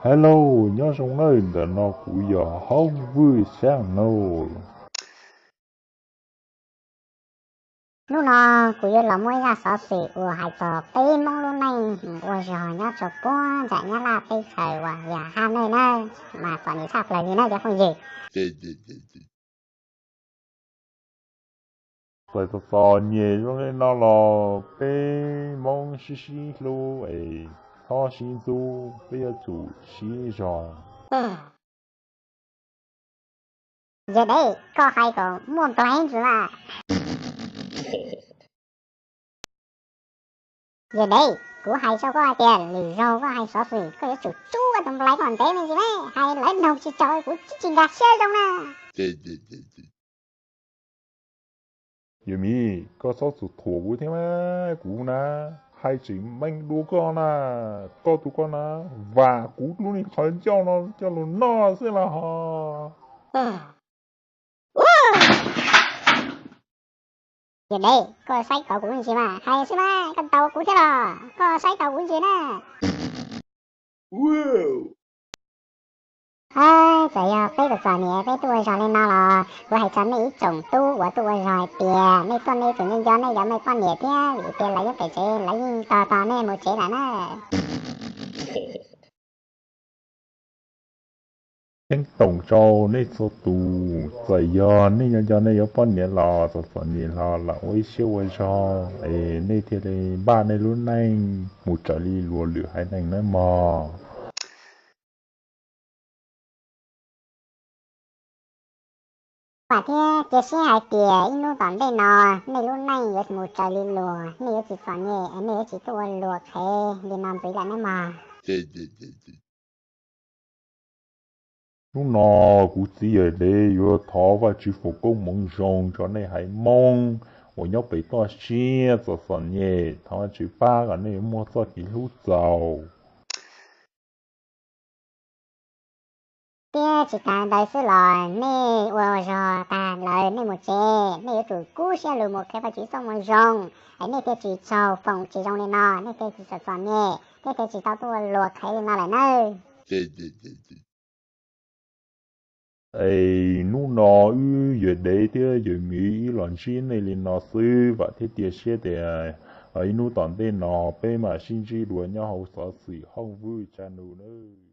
Hello, nhớ trong nơi để nó cũng giờ không vui sáng nô. Lúc nào cũng như là mỗi nhà sở sự của hai trò tê mong lúc này của giờ nhá trò bố chạy nhá là tê khởi và nhà hai nơi nơi mà toàn như sạc lời như này chứ không gì. Tại sao sao nhẹ cho nên nó là bê mong xí xí lô ấy. Họ xin du bây giờ chủ xí rồi. Giờ đây có hai có muốn plane chứ mà. Giờ đây của hai sao có hai tiền lì rau có hai sở sự có cái chủ chú ở trong plane còn tế này gì mấy hai lấy đâu chỉ chơi của chỉ gạt xe trong nè. Giờ mi có số sự thua của thế mà cú na hai chỉ mình đua con na to tụ con na và cú luôn đi khỏi cho nó sẽ là họ. Giờ đây có sách tàu của gì mà hay chứ mà con tàu của thế là có sách tàu của gì nè. Wow. Vậy à, bây giờ nhé, bây tôi rồi lên nào là tôi hay chọn mấy trồng tu của tôi rồi tiền, mấy con này tự nhiên do này giống mấy con nhẹ thế, vì tiền lấy cái chế lấy to này một chế là nó. Những tổng trâu này số tù giải do này do này có bao nhiêu lò số số nhiêu lò là ôi siêu ôi cho ấy này thì này ba này luôn này một trở đi lùa lửa hai này nữa mà Và thế, chế sĩ hai tiền, in lúc tỏn đây nọ, này lúc này có một trời đi lùa, này chỉ tỏn nhẹ, này chỉ tôi lùa thế, đi nằm với lại nó mà. lúc nào cũng chỉ ở đây vừa thọ và chỉ phục công mong rong cho này hay mong我要被多些做生意，他们去把个那摸索的路走。Thế chỉ cần đời sư lò, này ủa rồi ta lời này một chế, này chủ cú xe lùi một cái và chỉ xong một rong, ấy này chỉ cho phòng chỉ rong này nọ, này chỉ sợ sợ nhẹ, này chỉ tao tôi luộc thấy nó lại nơi. Ê, nu nó ư giờ đấy thì giờ nghĩ loạn xin này liền nó sư và thế tiệt xe để ấy nu toàn tên nó bên mà xin chi đuổi nhau hậu sở sự không vui cha nụ nữa